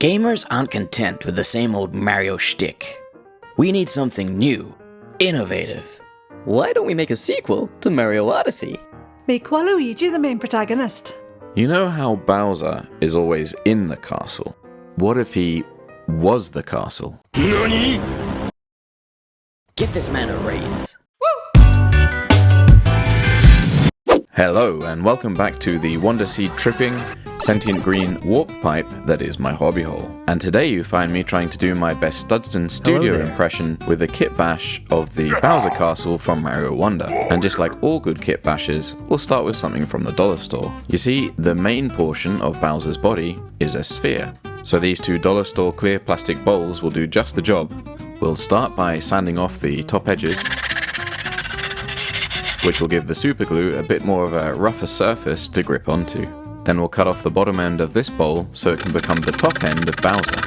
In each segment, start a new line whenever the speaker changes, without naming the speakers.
Gamers aren't content with the same old Mario shtick. We need something new, innovative.
Why don't we make a sequel to Mario Odyssey?
Make Waluigi the main protagonist.
You know how Bowser is always in the castle? What if he was the castle?
Get this man a raise.
Hello, and welcome back to the Wonder Seed Tripping Sentient Green Warp Pipe that is my hobby hole. And today you find me trying to do my best Studston Studio impression with a kit bash of the Bowser Castle from Mario Wonder. And just like all good kit bashes, we'll start with something from the dollar store. You see, the main portion of Bowser's body is a sphere. So these two dollar store clear plastic bowls will do just the job. We'll start by sanding off the top edges, which will give the super glue a bit more of a rougher surface to grip onto. Then we'll cut off the bottom end of this bowl so it can become the top end of Bowser.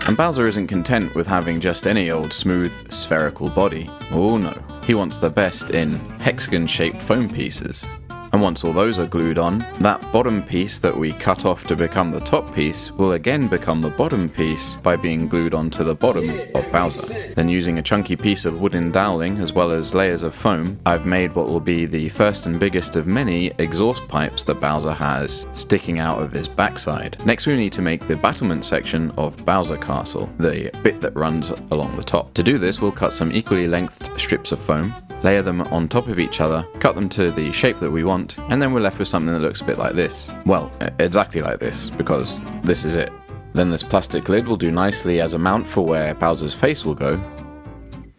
And Bowser isn't content with having just any old smooth spherical body. Oh no, he wants the best in hexagon-shaped foam pieces. And once all those are glued on, that bottom piece that we cut off to become the top piece will again become the bottom piece by being glued onto the bottom of Bowser. Then using a chunky piece of wooden doweling as well as layers of foam, I've made what will be the first and biggest of many exhaust pipes that Bowser has sticking out of his backside. Next we need to make the battlement section of Bowser Castle, the bit that runs along the top. To do this, we'll cut some equally lengthed strips of foam, layer them on top of each other, cut them to the shape that we want, and then we're left with something that looks a bit like this. Well, exactly like this, because this is it. Then this plastic lid will do nicely as a mount for where Bowser's face will go,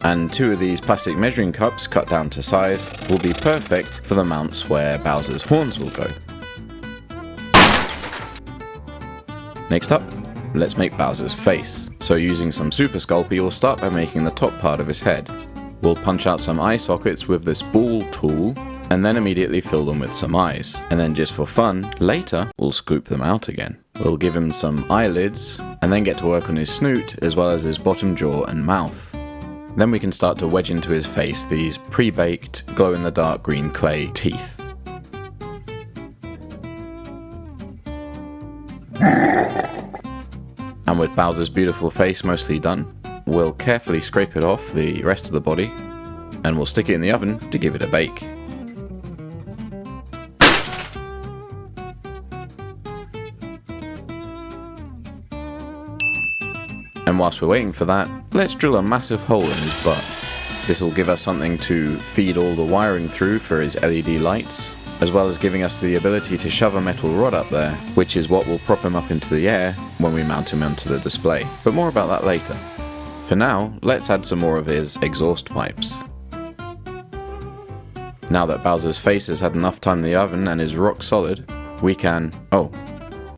and two of these plastic measuring cups cut down to size will be perfect for the mounts where Bowser's horns will go. Next up, let's make Bowser's face. So using some Super Sculpey, we'll start by making the top part of his head. We'll punch out some eye sockets with this ball tool, and then immediately fill them with some eyes. And then just for fun, later, we'll scoop them out again. We'll give him some eyelids, and then get to work on his snoot, as well as his bottom jaw and mouth. Then we can start to wedge into his face these pre-baked, glow-in-the-dark green clay teeth. And with Bowser's beautiful face mostly done, we'll carefully scrape it off the rest of the body, and we'll stick it in the oven to give it a bake. And whilst we're waiting for that, let's drill a massive hole in his butt. This will give us something to feed all the wiring through for his LED lights, as well as giving us the ability to shove a metal rod up there, which is what will prop him up into the air when we mount him onto the display. But more about that later. For now, let's add some more of his exhaust pipes. Now that Bowser's face has had enough time in the oven and is rock solid, we can... Oh,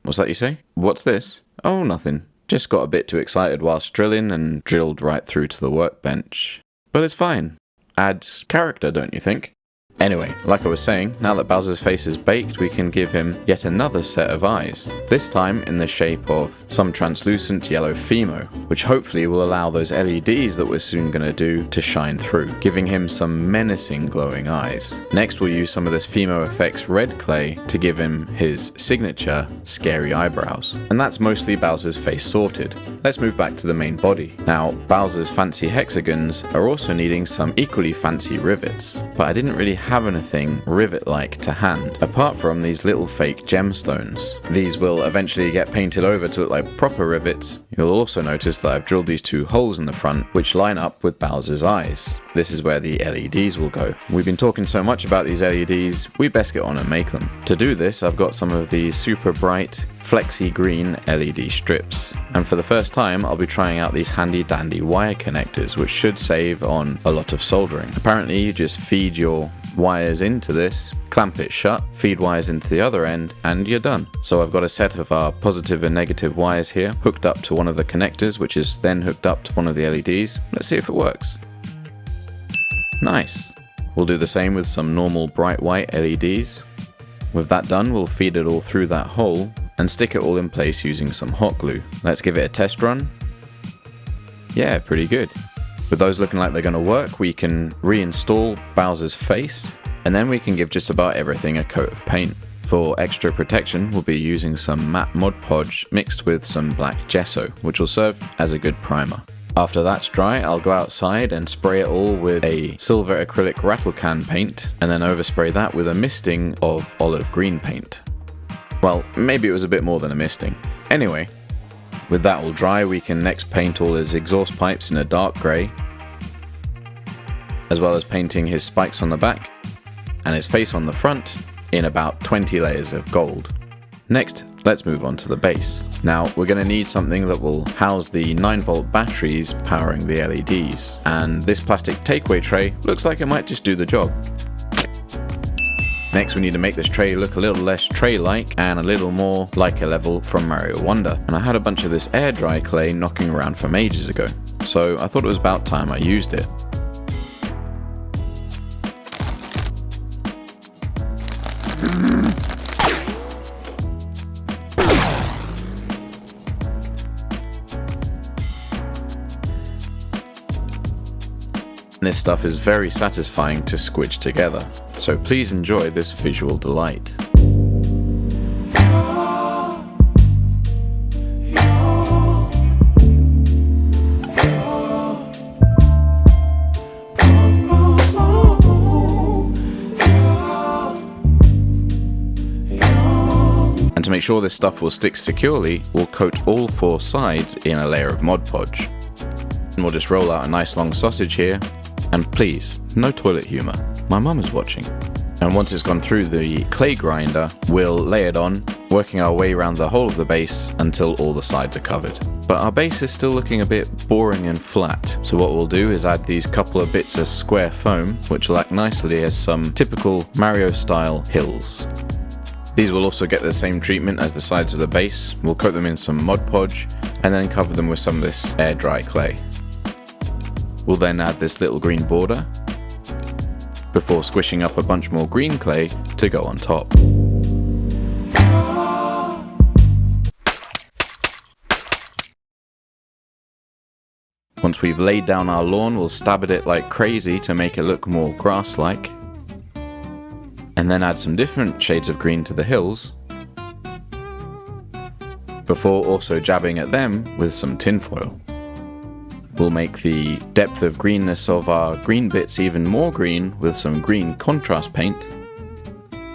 what's that you say? What's this? Oh, nothing. Just got a bit too excited whilst drilling and drilled right through to the workbench. But it's fine. Adds character, don't you think? Anyway, like I was saying, now that Bowser's face is baked, we can give him yet another set of eyes. This time in the shape of some translucent yellow Fimo, which hopefully will allow those LEDs that we're soon going to do to shine through, giving him some menacing glowing eyes. Next we'll use some of this Fimo Effects red clay to give him his signature scary eyebrows. And that's mostly Bowser's face sorted. Let's move back to the main body. Now, Bowser's fancy hexagons are also needing some equally fancy rivets, but I didn't really have anything rivet-like to hand, apart from these little fake gemstones. These will eventually get painted over to look like proper rivets. You'll also notice that I've drilled these two holes in the front, which line up with Bowser's eyes. This is where the LEDs will go. We've been talking so much about these LEDs, we best get on and make them. To do this, I've got some of these super bright, flexi green LED strips. And for the first time, I'll be trying out these handy dandy wire connectors, which should save on a lot of soldering. Apparently, you just feed your wires into this, clamp it shut, feed wires into the other end, and you're done. So I've got a set of our positive and negative wires here, hooked up to one of the connectors, which is then hooked up to one of the LEDs. Let's see if it works. Nice. We'll do the same with some normal bright white LEDs. With that done, we'll feed it all through that hole and stick it all in place using some hot glue. Let's give it a test run. Yeah, pretty good. With those looking like they're going to work, we can reinstall Bowser's face, and then we can give just about everything a coat of paint. For extra protection, we'll be using some matte Mod Podge mixed with some black gesso, which will serve as a good primer. After that's dry, I'll go outside and spray it all with a silver acrylic rattle can paint, and then overspray that with a misting of olive green paint. Well, maybe it was a bit more than a misting. Anyway, with that all dry, we can next paint all his exhaust pipes in a dark grey, as well as painting his spikes on the back and his face on the front in about 20 layers of gold. Next, let's move on to the base. Now, we're going to need something that will house the 9-volt batteries powering the LEDs, and this plastic takeaway tray looks like it might just do the job. Next, we need to make this tray look a little less tray-like and a little more like a level from Mario Wonder. And I had a bunch of this air dry clay knocking around from ages ago, so I thought it was about time I used it. This stuff is very satisfying to squidge together, so please enjoy this visual delight. And to make sure this stuff will stick securely, we'll coat all 4 sides in a layer of Mod Podge. And we'll just roll out a nice long sausage here. And please, no toilet humour, my mum is watching. And once it's gone through the clay grinder, we'll lay it on, working our way around the whole of the base until all the sides are covered. But our base is still looking a bit boring and flat, so what we'll do is add these couple of bits of square foam, which will act nicely as some typical Mario style hills. These will also get the same treatment as the sides of the base. We'll coat them in some Mod Podge, and then cover them with some of this air dry clay. We'll then add this little green border, before squishing up a bunch more green clay to go on top. Once we've laid down our lawn, we'll stab at it like crazy to make it look more grass-like, and then add some different shades of green to the hills, before also jabbing at them with some tinfoil. We'll make the depth of greenness of our green bits even more green with some green contrast paint.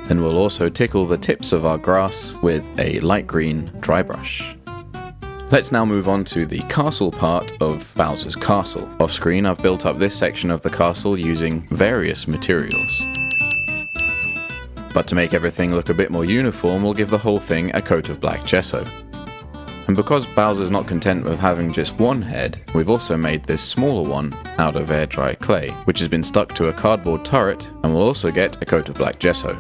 Then we'll also tickle the tips of our grass with a light green dry brush. Let's now move on to the castle part of Bowser's Castle. Off screen, I've built up this section of the castle using various materials. But to make everything look a bit more uniform, we'll give the whole thing a coat of black gesso. And because Bowser's not content with having just one head, we've also made this smaller one out of air dry clay, which has been stuck to a cardboard turret, and we'll also get a coat of black gesso.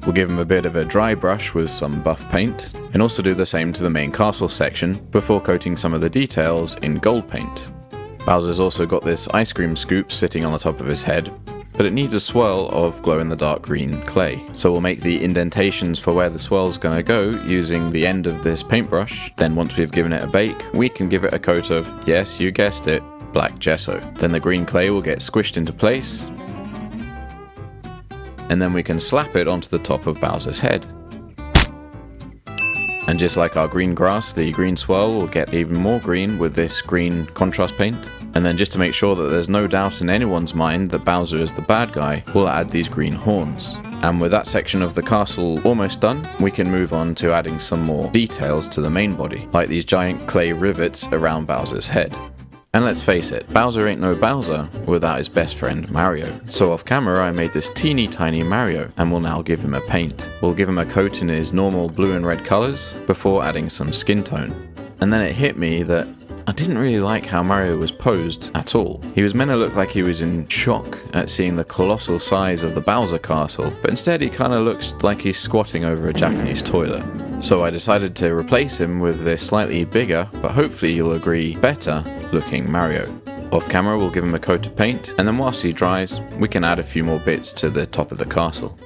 We'll give him a bit of a dry brush with some buff paint, and also do the same to the main castle section before coating some of the details in gold paint. Bowser's also got this ice cream scoop sitting on the top of his head, but it needs a swirl of glow-in-the-dark green clay. So we'll make the indentations for where the swirl's gonna go using the end of this paintbrush. Then once we've given it a bake, we can give it a coat of, yes, you guessed it, black gesso. Then the green clay will get squished into place, and then we can slap it onto the top of Bowser's head. And just like our green grass, the green swirl will get even more green with this green contrast paint. And then just to make sure that there's no doubt in anyone's mind that Bowser is the bad guy, we'll add these green horns. And with that section of the castle almost done, we can move on to adding some more details to the main body, like these giant clay rivets around Bowser's head. And let's face it, Bowser ain't no Bowser without his best friend Mario. So off camera I made this teeny tiny Mario, and we'll now give him a paint. We'll give him a coat in his normal blue and red colours, before adding some skin tone. And then it hit me that I didn't really like how Mario was posed at all. He was meant to look like he was in shock at seeing the colossal size of the Bowser castle, but instead he kinda looks like he's squatting over a Japanese toilet. So I decided to replace him with this slightly bigger, but hopefully you'll agree, better looking Mario. Off camera we'll give him a coat of paint, and then whilst he dries, we can add a few more bits to the top of the castle.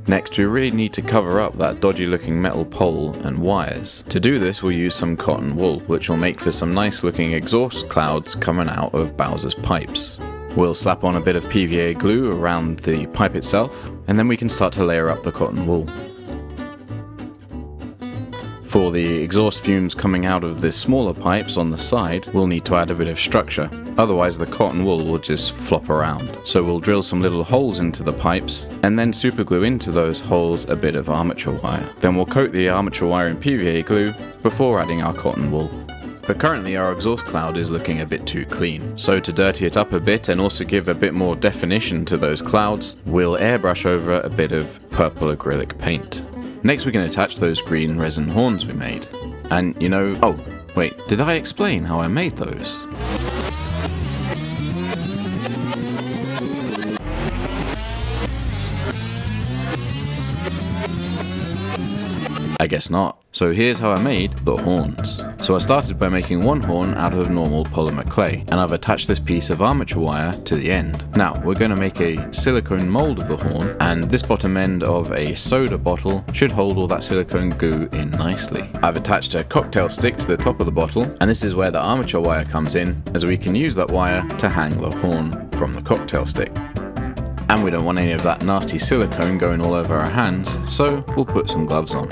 Next, we really need to cover up that dodgy looking metal pole and wires. To do this, we'll use some cotton wool, which will make for some nice looking exhaust clouds coming out of Bowser's pipes. We'll slap on a bit of PVA glue around the pipe itself, and then we can start to layer up the cotton wool. For the exhaust fumes coming out of the smaller pipes on the side, we'll need to add a bit of structure, otherwise the cotton wool will just flop around. So we'll drill some little holes into the pipes, and then superglue into those holes a bit of armature wire. Then we'll coat the armature wire in PVA glue before adding our cotton wool. But currently our exhaust cloud is looking a bit too clean, so to dirty it up a bit and also give a bit more definition to those clouds, we'll airbrush over a bit of purple acrylic paint. Next we can attach those green resin horns we made. And oh wait, did I explain how I made those? I guess not. So here's how I made the horns. So I started by making one horn out of normal polymer clay, and I've attached this piece of armature wire to the end. Now we're going to make a silicone mold of the horn, and this bottom end of a soda bottle should hold all that silicone goo in nicely. I've attached a cocktail stick to the top of the bottle, and this is where the armature wire comes in, as we can use that wire to hang the horn from the cocktail stick. And we don't want any of that nasty silicone going all over our hands, so we'll put some gloves on.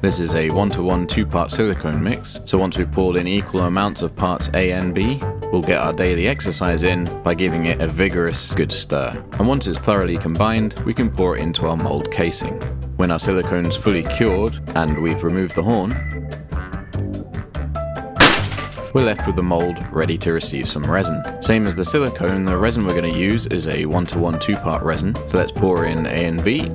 This is a 1:1 2-part silicone mix, so once we've poured in equal amounts of parts A and B, we'll get our daily exercise in by giving it a vigorous, good stir. And once it's thoroughly combined, we can pour it into our mold casing. When our silicone's fully cured and we've removed the horn, we're left with the mold ready to receive some resin. Same as the silicone, the resin we're going to use is a 1:1 2-part resin, so let's pour in A and B.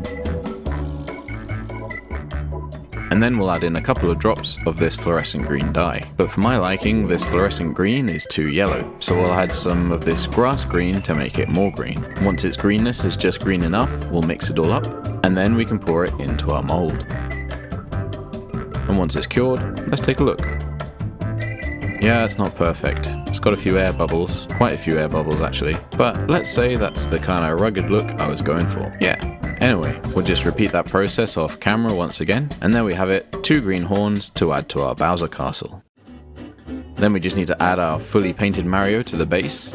And then we'll add in a couple of drops of this fluorescent green dye. But for my liking, this fluorescent green is too yellow, so we'll add some of this grass green to make it more green. Once its greenness is just green enough, we'll mix it all up, and then we can pour it into our mold. And once it's cured, let's take a look. Yeah, it's not perfect. It's got a few air bubbles, quite a few air bubbles actually, but let's say that's the kind of rugged look I was going for. Yeah. Anyway, we'll just repeat that process off camera once again, and there we have it, 2 green horns to add to our Bowser castle. Then we just need to add our fully painted Mario to the base.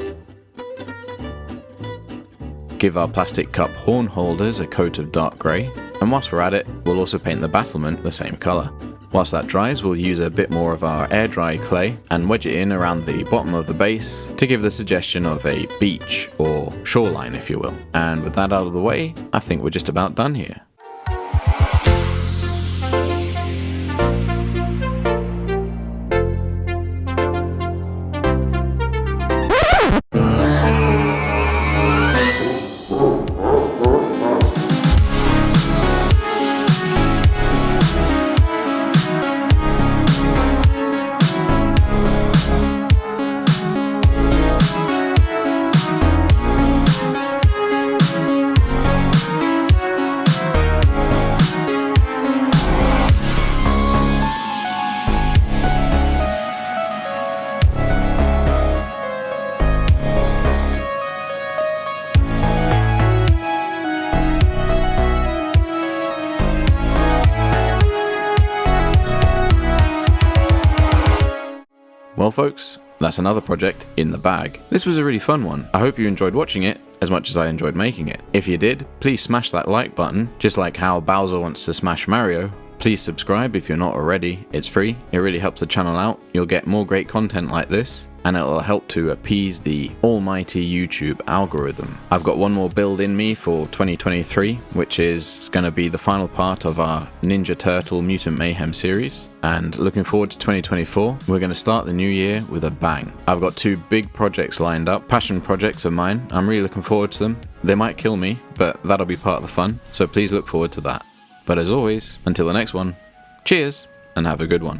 Give our plastic cup horn holders a coat of dark grey, and whilst we're at it, we'll also paint the battlement the same colour. Whilst that dries, we'll use a bit more of our air dry clay and wedge it in around the bottom of the base to give the suggestion of a beach or shoreline, if you will. And with that out of the way, I think we're just about done here. Well folks, that's another project in the bag. This was a really fun one. I hope you enjoyed watching it as much as I enjoyed making it. If you did, please smash that like button, just like how Bowser wants to smash Mario. Please subscribe if you're not already. It's free, it really helps the channel out. You'll get more great content like this, and it'll help to appease the almighty YouTube algorithm. I've got one more build in me for 2023, which is going to be the final part of our Ninja Turtle Mutant Mayhem series. And looking forward to 2024, we're going to start the new year with a bang. I've got 2 big projects lined up, passion projects of mine. I'm really looking forward to them. They might kill me, but that'll be part of the fun, so please look forward to that. But as always, until the next one, cheers and have a good one.